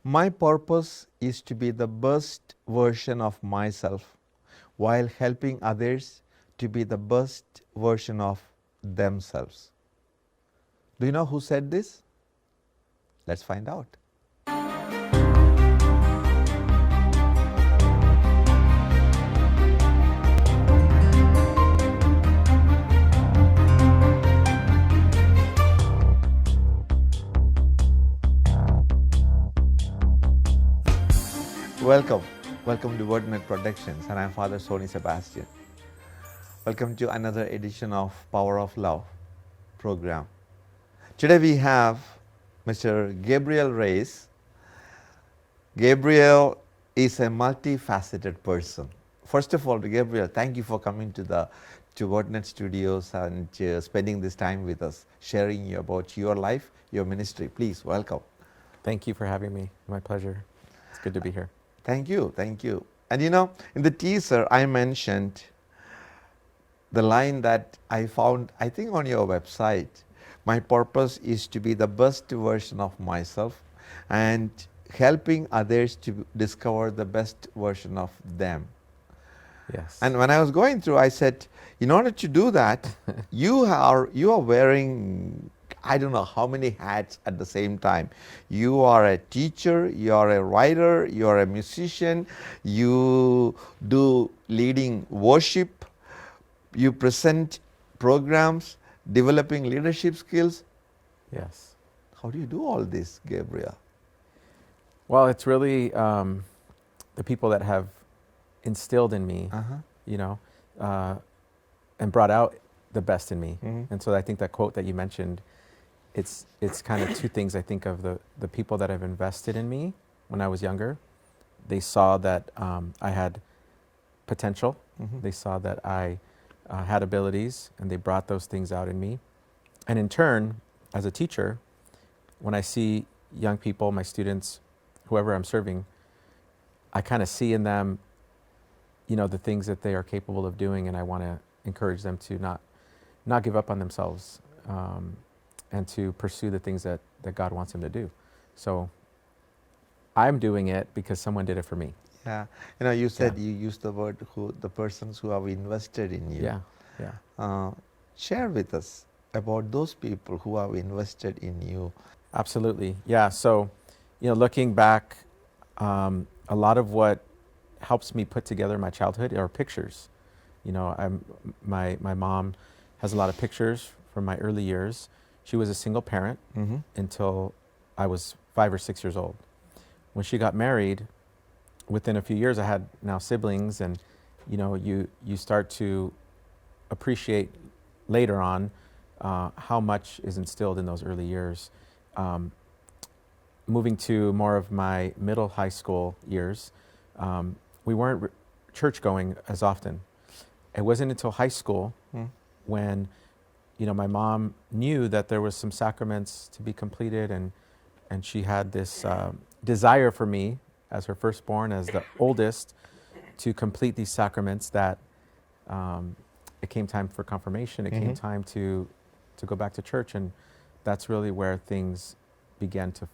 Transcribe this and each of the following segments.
My purpose is to be the best version of myself while helping others to be the best version of themselves. Do you know who said this? Let's find out. Welcome to Wordnet Productions, and I'm Father Sony Sebastian. Welcome to another edition of Power of Love program. Today we have Mr. Gabriel Reyes. Gabriel is a multifaceted person. First of all, Gabriel, thank you for coming to Wordnet Studios and spending this time with us, sharing about your life, your ministry. Please, welcome. Thank you for having me. My pleasure. It's good to be here. Thank you. And you know, in the teaser, I mentioned the line that I found, I think, on your website. My purpose is to be the best version of myself and helping others to discover the best version of them. Yes. And when I was going through, I said, in order to do that, you are wearing, I don't know how many hats at the same time. You are a teacher, you are a writer, you are a musician, you do leading worship, you present programs, developing leadership skills. Yes. How do you do all this, Gabriel? Well, it's really the people that have instilled in me, you know, and brought out the best in me. And so I think that quote that you mentioned, it's kind of two things. I think of the people that have invested in me when I was younger. They saw that I had potential. They saw that I had abilities, and they brought those things out in me. And in turn, as a teacher, when I see young people, my students, whoever I'm serving, I kind of see in them, you know, the things that they are capable of doing, and I want to encourage them to not give up on themselves, and to pursue the things that God wants them to do. So I'm doing it because someone did it for me. Yeah, you know, you said you used the word the persons who have invested in you. Yeah. Share with us about those people who have invested in you. Absolutely. Yeah. So, you know, looking back, a lot of what helps me put together my childhood are pictures. You know, my mom has a lot of pictures from my early years. She was a single parent until I was 5 or 6 years old. When she got married, within a few years, I had now siblings, and you know, you start to appreciate later on how much is instilled in those early years. Moving to more of my middle high school years, we weren't church going as often. It wasn't until high school when, you know, my mom knew that there was some sacraments to be completed, and she had this desire for me as her firstborn, as the oldest, to complete these sacraments. That it came time for confirmation. It came time to go back to church, and that's really where things began to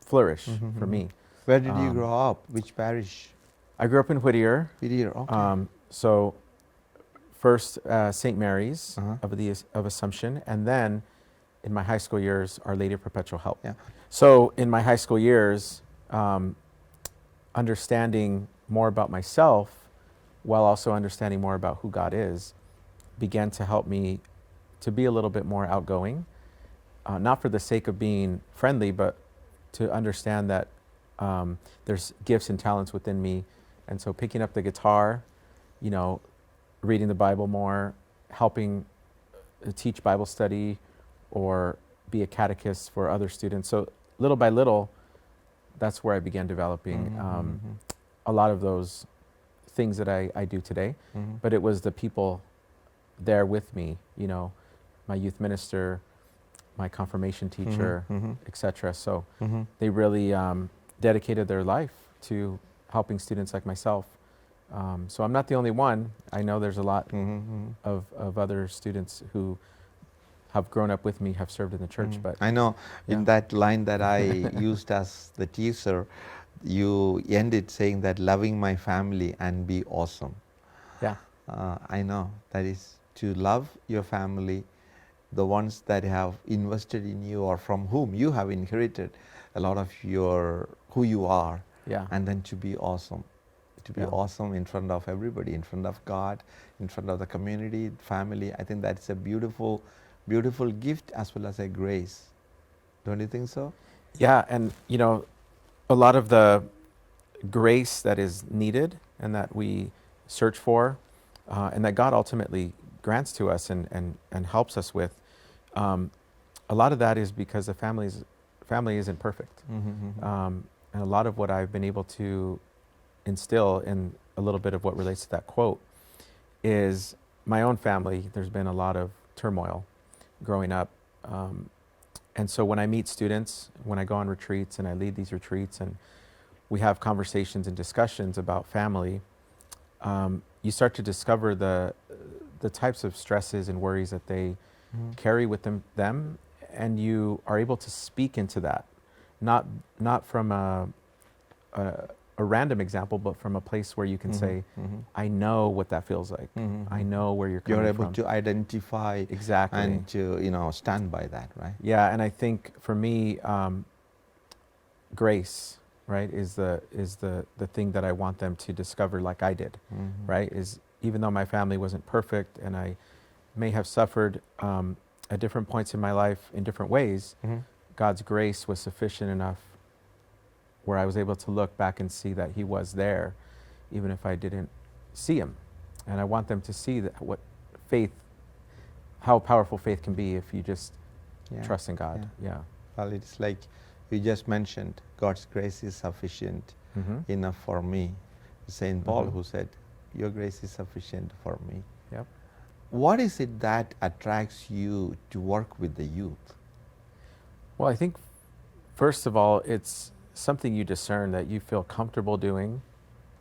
flourish for me. Where did you grow up? Which parish? I grew up in Whittier. Whittier, okay. So first St. Mary's of Assumption, and then in my high school years, Our Lady of Perpetual Help. Yeah. So in my high school years, understanding more about myself while also understanding more about who God is began to help me to be a little bit more outgoing, not for the sake of being friendly, but to understand that there's gifts and talents within me. And so picking up the guitar, you know, reading the Bible more, helping teach Bible study or be a catechist for other students. So little by little, that's where I began developing a lot of those things that I do today. But it was the people there with me, you know, my youth minister, my confirmation teacher, etc. So they really dedicated their life to helping students like myself. So I'm not the only one. I know there's a lot of other students who have grown up with me have served in the church. But I know yeah. in that line that I used as the teaser, you ended saying that loving my family and be awesome. Yeah. I know that is to love your family, the ones that have invested in you or from whom you have inherited a lot of your who you are, Yeah. and then to be awesome. To be Yeah. awesome in front of everybody, in front of God, in front of the community, family. I think that's a beautiful, beautiful gift as well as a grace. Don't you think so? Yeah. And, you know, a lot of the grace that is needed and that we search for and that God ultimately grants to us and helps us with, a lot of that is because the family isn't perfect. And a lot of what I've been able to instill in a little bit of what relates to that quote is my own family. There's been a lot of turmoil growing up. And so when I meet students, when I go on retreats and I lead these retreats and we have conversations and discussions about family, you start to discover the types of stresses and worries that they carry with them, and you are able to speak into that, not from a random example, but from a place where you can say, I know what that feels like. I know where you're coming from. You're able to identify Exactly. and to stand by that, right? Yeah, and I think for me, grace, right, is the thing that I want them to discover, like I did, right? Is even though my family wasn't perfect and I may have suffered at different points in my life in different ways, God's grace was sufficient enough where I was able to look back and see that He was there, even if I didn't see Him. And I want them to see that how powerful faith can be if you just trust in God. Yeah. Well, it's like you just mentioned, God's grace is sufficient enough for me. Saint Paul who said, your grace is sufficient for me. Yep. What is it that attracts you to work with the youth? Well, I think first of all, it's something you discern that you feel comfortable doing.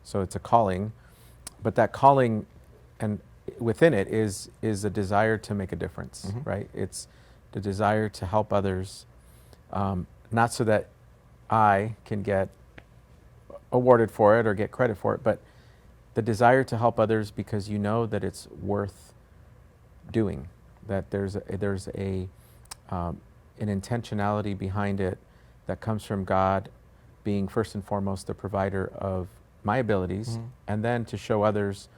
So it's a calling, but that calling and within it is a desire to make a difference, right? It's the desire to help others, not so that I can get awarded for it or get credit for it, but the desire to help others because you know that it's worth doing, that there's an intentionality behind it that comes from God being first and foremost the provider of my abilities, and then to show others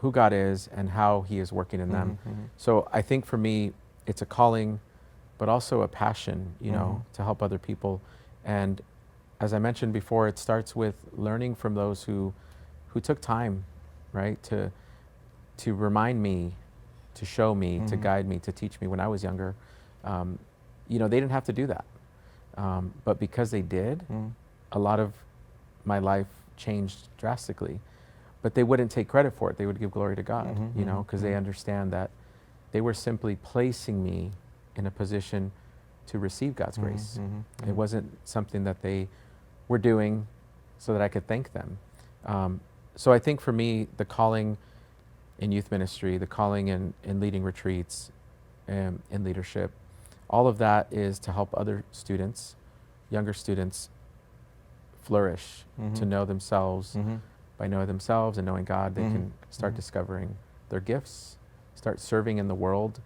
who God is and how He is working in them. So I think for me, it's a calling, but also a passion, to help other people. And as I mentioned before, it starts with learning from those who took time, right, to remind me, to show me, to guide me, to teach me when I was younger. They didn't have to do that. But because they did, a lot of my life changed drastically. But they wouldn't take credit for it. They would give glory to God, because they understand that they were simply placing me in a position to receive God's grace. It wasn't something that they were doing so that I could thank them. So I think for me, the calling in youth ministry, the calling in leading retreats, in leadership, all of that is to help other students, younger students, flourish, to know themselves. By knowing themselves and knowing God, they can start discovering their gifts, start serving in the world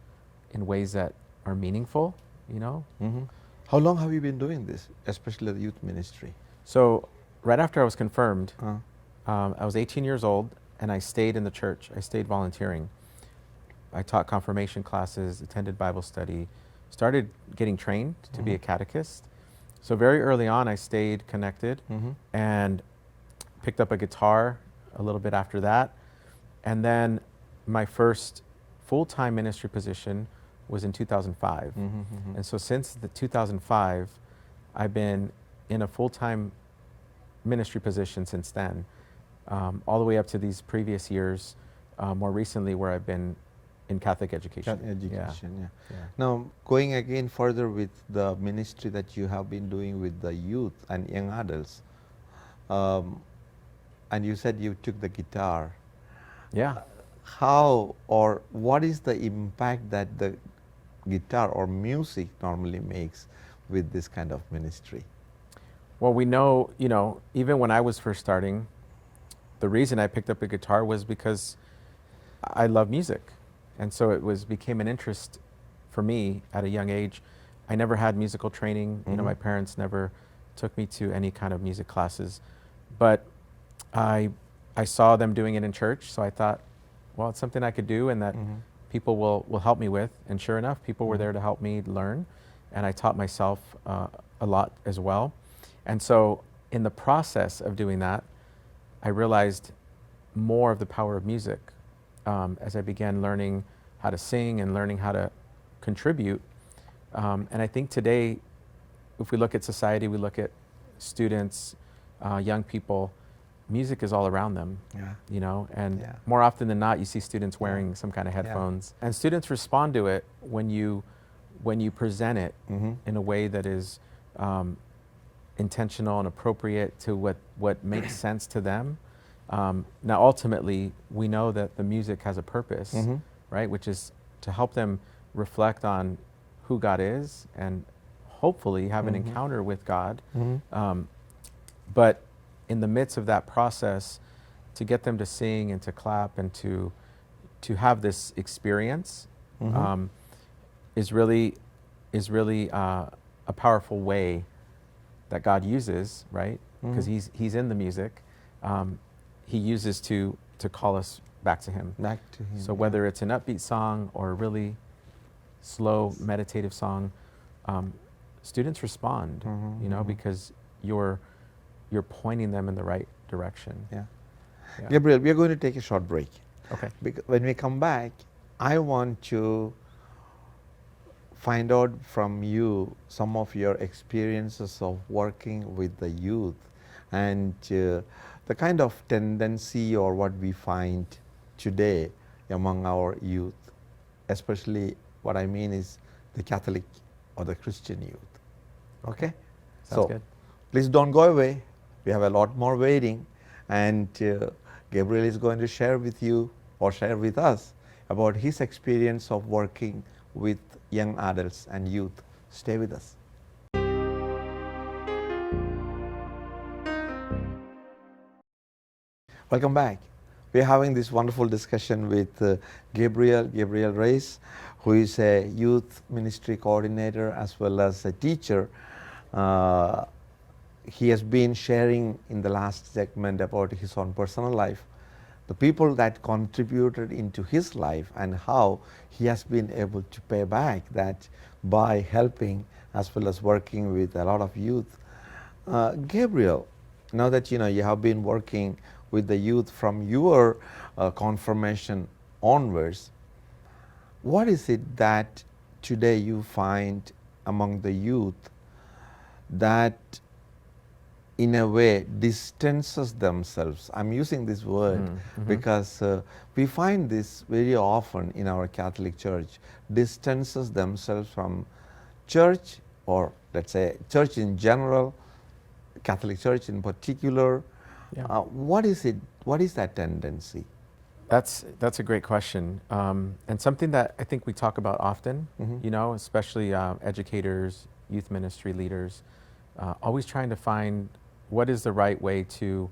in ways that are meaningful, How long have you been doing this, especially the youth ministry? So right after I was confirmed, I was 18 years old and I stayed in the church. I stayed volunteering. I taught confirmation classes, attended Bible study, started getting trained to be a catechist. So very early on, I stayed connected and picked up a guitar a little bit after that. And then my first full-time ministry position was in 2005. And so since the 2005, I've been in a full-time ministry position since then, all the way up to these previous years, more recently where I've been in Catholic education. Yeah. Now, going again further with the ministry that you have been doing with the youth and young adults, and you said you took the guitar. Yeah. How or what is the impact that the guitar or music normally makes with this kind of ministry? Well, we know, even when I was first starting, the reason I picked up a guitar was because I love music. And so became an interest for me at a young age. I never had musical training. My parents never took me to any kind of music classes. But I saw them doing it in church, so I thought, well, it's something I could do and that people will help me with. And sure enough, people were there to help me learn. And I taught myself a lot as well. And so in the process of doing that, I realized more of the power of music as I began learning how to sing and learning how to contribute. And I think today, if we look at society, we look at students, young people, music is all around them, and more often than not, you see students wearing some kind of headphones. And students respond to it when you present it in a way that is intentional and appropriate to what makes sense to them. Now, ultimately, we know that the music has a purpose, right? Which is to help them reflect on who God is and hopefully have an encounter with God. But in the midst of that process, to get them to sing and to clap and to have this experience is really a powerful way that God uses, right? Because he's in the music. He uses to call us back to him. Back to him. So whether it's an upbeat song or a really slow meditative song, students respond, because you're pointing them in the right direction. Yeah. Gabriel, we are going to take a short break. Okay. When we come back, I want to find out from you some of your experiences of working with the youth and the kind of tendency or what we find today among our youth, especially what I mean is the Catholic or the Christian youth. Okay? Sounds good. Please don't go away. We have a lot more waiting, and Gabriel is going to share with you or share with us about his experience of working with young adults and youth. Stay with us. Welcome back. We are having this wonderful discussion with Gabriel Reyes, who is a youth ministry coordinator as well as a teacher. He has been sharing in the last segment about his own personal life, the people that contributed into his life and how he has been able to pay back that by helping as well as working with a lot of youth. Gabriel, now that you have been working with the youth from your confirmation onwards, what is it that today you find among the youth that in a way distances themselves? I'm using this word because we find this very often in our Catholic Church, distances themselves from church, or let's say church in general, Catholic Church in particular. What is it? What is that tendency? That's a great question, and something that I think we talk about often, especially educators, youth ministry leaders, always trying to find what is the right way to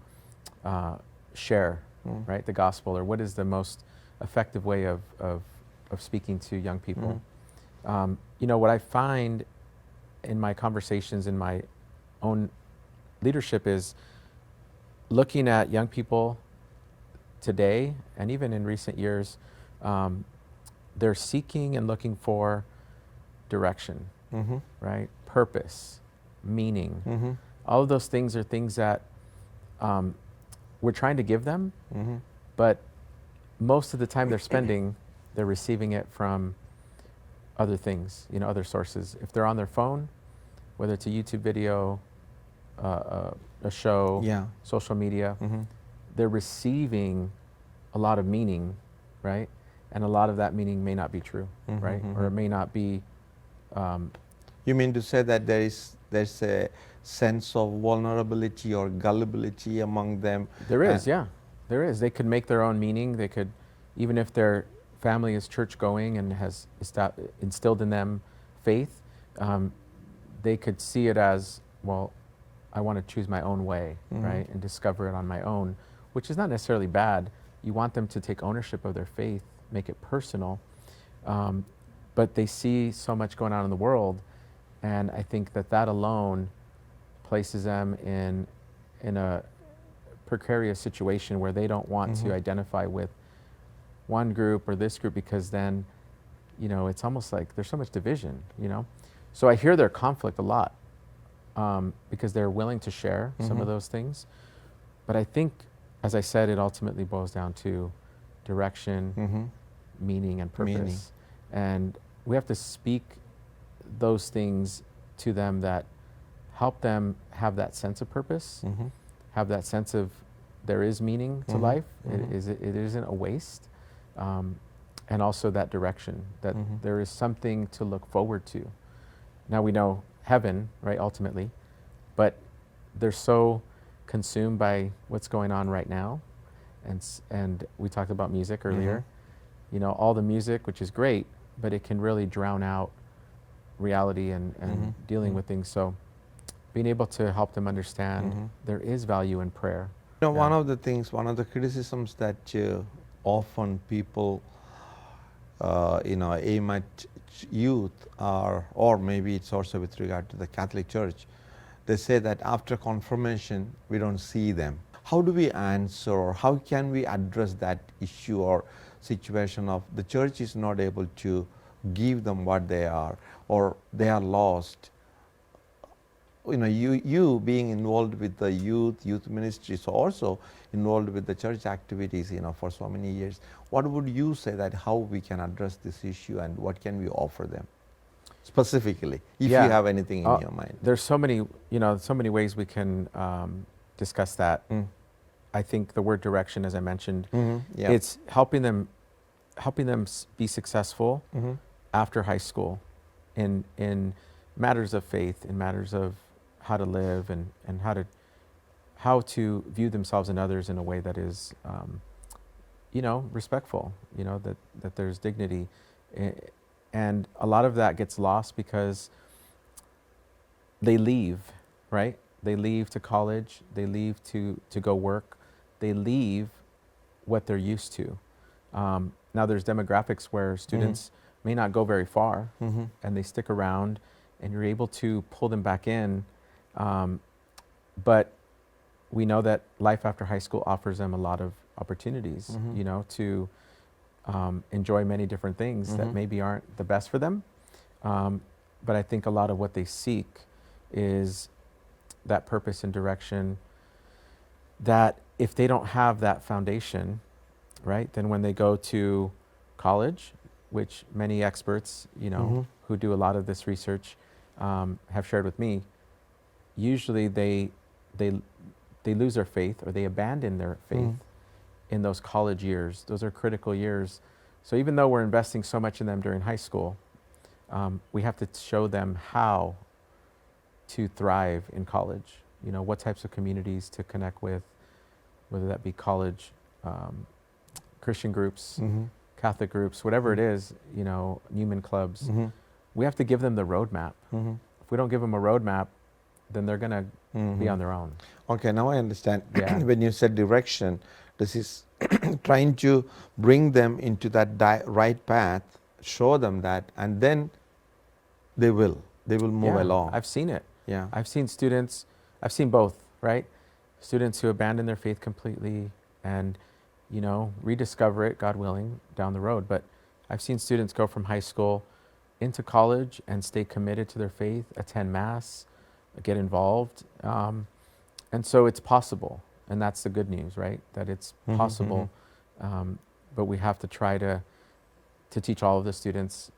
share, right, the gospel, or what is the most effective way of speaking to young people. What I find in my conversations, in my own leadership, is looking at young people today, and even in recent years, they're seeking and looking for direction, right? Purpose, meaning. All of those things are things that we're trying to give them, but most of the time they're receiving it from other things, other sources. If they're on their phone, whether it's a YouTube video, a show, social media, they're receiving a lot of meaning, right? And a lot of that meaning may not be true, right? Or it may not be. You mean to say that there's a sense of vulnerability or gullibility among them? There is, there is. They could make their own meaning. They could, even if they're family is church going and has instilled in them faith, they could see it as, well, I want to choose my own way, right, and discover it on my own, which is not necessarily bad. You want them to take ownership of their faith, make it personal, but they see so much going on in the world, and I think that alone places them in a precarious situation where they don't want to identify with one group or this group, because then, it's almost like there's so much division, So I hear their conflict a lot, because they're willing to share some of those things. But I think, as I said, it ultimately boils down to direction, meaning, and purpose. And we have to speak those things to them that help them have that sense of purpose, have that sense of there is meaning to life. It isn't a waste. And also that direction, that there is something to look forward to. Now we know heaven, right, ultimately, but they're so consumed by what's going on right now. And we talked about music earlier. All the music, which is great, but it can really drown out reality and dealing with things. So being able to help them understand there is value in prayer. One of the criticisms that often people, aim at youth, or maybe it's also with regard to the Catholic Church, they say that after confirmation, we don't see them. How do we answer, or how can we address that issue or situation of the church is not able to give them what they are, or they are lost? You being involved with the youth ministries, also involved with the church activities, for so many years. What would you say that how we can address this issue, and what can we offer them specifically, if you have anything in your mind? There's so many ways we can discuss that. I think the word direction, as I mentioned, it's helping them be successful after high school in matters of faith, in matters of how to live and how to view themselves and others in a way that is, respectful, that there's dignity. And a lot of that gets lost because they leave, right? They leave to college, they leave to go work, they leave what they're used to. Now there's demographics where students may not go very far and they stick around, and you're able to pull them back in. But we know that life after high school offers them a lot of opportunities, to enjoy many different things that maybe aren't the best for them. But I think a lot of what they seek is that purpose and direction, that if they don't have that foundation, right, then when they go to college, which many experts, who do a lot of this research, have shared with me, usually they lose their faith, or they abandon their faith in those college years. Those are critical years. So even though we're investing so much in them during high school, we have to show them how to thrive in college. What types of communities to connect with, whether that be college, Christian groups, Catholic groups, whatever it is, Newman clubs. We have to give them the roadmap. If we don't give them a roadmap, then they're going to be on their own. Okay, now I understand. When you said direction, this is trying to bring them into that right path, show them that, and then they will move along. I've seen it. I've seen both, right? Students who abandon their faith completely and, rediscover it, God willing, down the road. But I've seen students go from high school into college and stay committed to their faith, attend Mass, get involved. And so it's possible. And that's the good news, right? That it's possible. But we have to try to teach all of the students,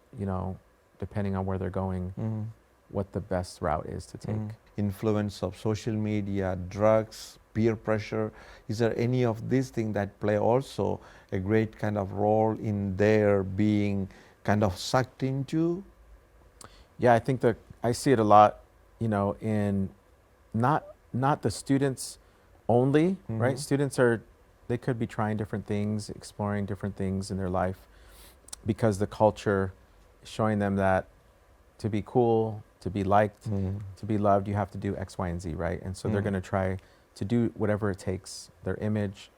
depending on where they're going, what the best route is to take. Influence of social media, drugs, peer pressure. Is there any of these things that play also a great kind of role in their being kind of sucked into? Yeah, I think that I see it a lot, in not the students only, right? Students they could be trying different things, exploring different things in their life. because the culture is showing them that to be cool, to be liked, to be loved, you have to do X, Y, and Z, right? And so they're going to try to do whatever it takes, their image,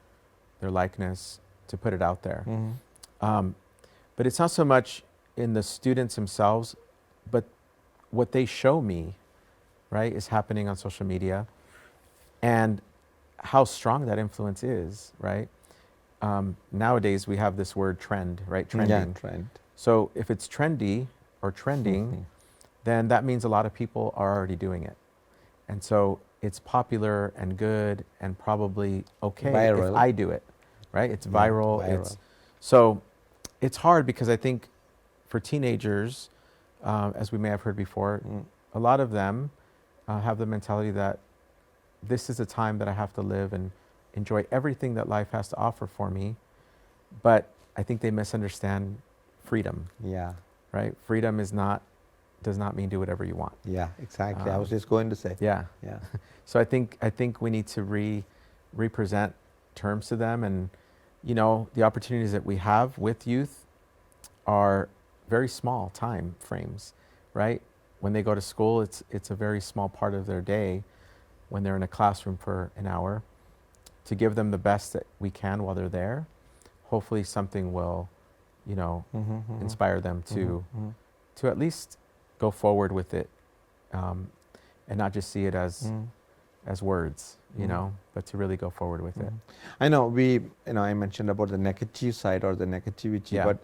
their likeness, to put it out there. But it's not so much in the students themselves, but what they show me, right, is happening on social media, and how strong that influence is, right? Nowadays we have this word trend, right? Trending. Yeah, trend. So if it's trendy or trending, then that means a lot of people are already doing it. And so it's popular and good and probably okay Viral. if I do it, right? It's viral. viral. So it's hard because I think for teenagers, as we may have heard before, a lot of them have the mentality that this is a time that I have to live and enjoy everything that life has to offer for me. But I think they misunderstand freedom. Yeah. Right? Freedom does not mean do whatever you want. Yeah, exactly. I was just going to say. Yeah. Yeah. So I think we need to represent terms to them, and the opportunities that we have with youth are very small time frames, right? When they go to school, it's a very small part of their day when they're in a classroom for an hour. To give them the best that we can while they're there, hopefully something will, inspire them to at least go forward with it, and not just see it as words, but to really go forward with it. I know I mentioned about the negative side or the negativity, Yeah. but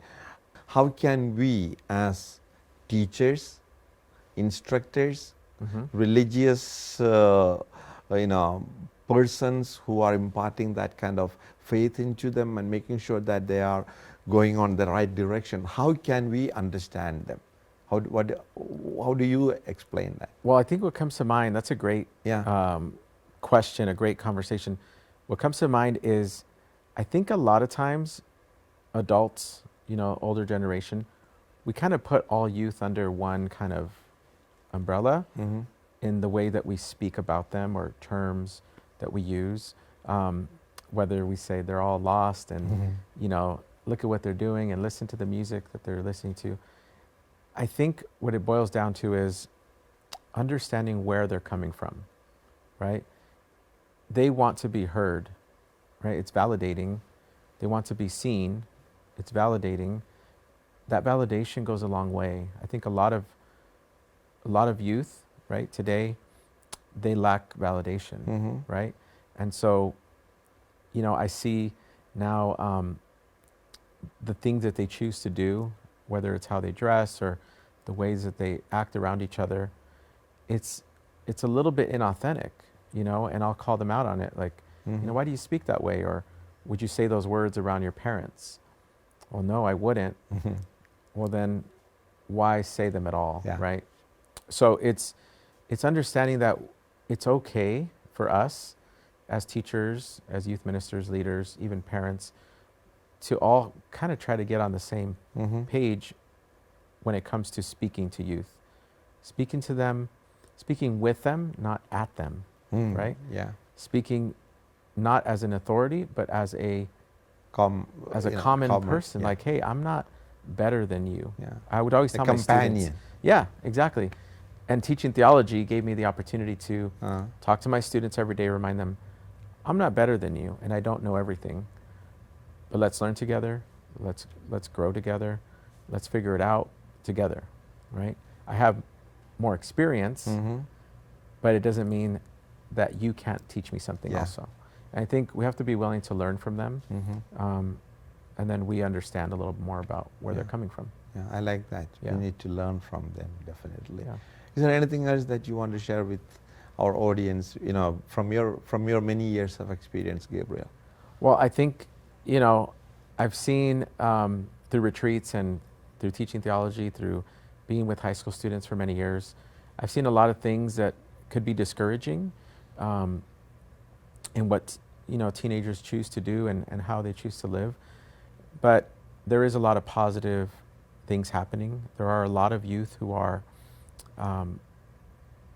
how can we as teachers, instructors, religious, persons who are imparting that kind of faith into them and making sure that they are going on the right direction, how can we understand them? How do you explain that? Well, I think what comes to mind, that's a great question, a great conversation. What comes to mind is, I think a lot of times adults, older generation, we kind of put all youth under one kind of umbrella in the way that we speak about them or terms that we use, whether we say they're all lost and, look at what they're doing and listen to the music that they're listening to. I think what it boils down to is understanding where they're coming from, right? They want to be heard, right? It's validating. They want to be seen. It's validating. That validation goes a long way. I think a lot of youth, right, today, they lack validation, right? And so, I see now the things that they choose to do, whether it's how they dress or the ways that they act around each other, it's a little bit inauthentic, and I'll call them out on it. Like, why do you speak that way? Or would you say those words around your parents? Well, no, I wouldn't. Well, then why say them at all, right? So it's understanding that it's okay for us as teachers, as youth ministers, leaders, even parents, to all kind of try to get on the same page when it comes to speaking to youth. Speaking to them, speaking with them, not at them, right? Yeah. Speaking not as an authority, but as a common person. Like, hey, I'm not better than you. Yeah. I would always tell my students. Yeah, exactly. And teaching theology gave me the opportunity to talk to my students every day, remind them, I'm not better than you, and I don't know everything. But let's learn together. Let's grow together. Let's figure it out together, right? I have more experience, but it doesn't mean that you can't teach me something also. And I think we have to be willing to learn from them, and then we understand a little more about where they're coming from. Yeah, I like that. Yeah. We need to learn from them, definitely. Yeah. Is there anything else that you want to share with our audience, from your many years of experience, Gabriel? Well, I think, I've seen through retreats and through teaching theology, through being with high school students for many years, I've seen a lot of things that could be discouraging in what teenagers choose to do and how they choose to live. But there is a lot of positive things happening. There are a lot of youth who are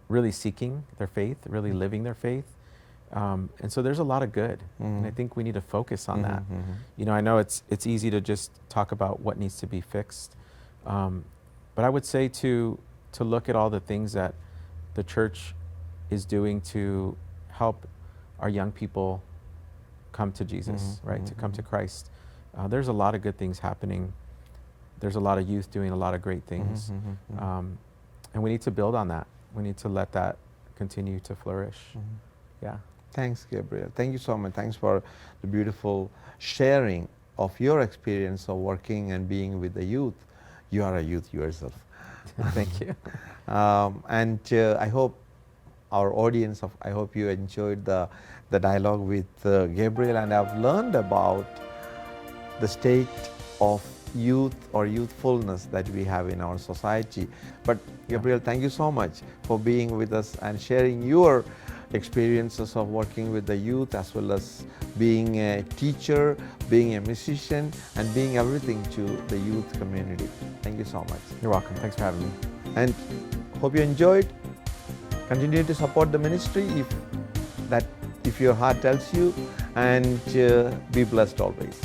really seeking their faith, really living their faith. And so there's a lot of good, and I think we need to focus on that. You know, I know it's easy to just talk about what needs to be fixed, but I would say to look at all the things that the church is doing to help our young people come to Jesus, right? To come to Christ. There's a lot of good things happening. There's a lot of youth doing a lot of great things, and we need to build on that. We need to let that continue to flourish. Yeah. Thanks, Gabriel. Thank you so much. Thanks for the beautiful sharing of your experience of working and being with the youth. You are a youth yourself. Thank you. And I hope our audience, I hope you enjoyed the dialogue with Gabriel, and I've learned about the state of youth or youthfulness that we have in our society. But Gabriel, thank you so much for being with us and sharing your experiences of working with the youth, as well as being a teacher, being a musician, and being everything to the youth community. Thank you so much. You're welcome. Thanks for having me. And hope you enjoyed. Continue to support the ministry if your heart tells you, and be blessed always.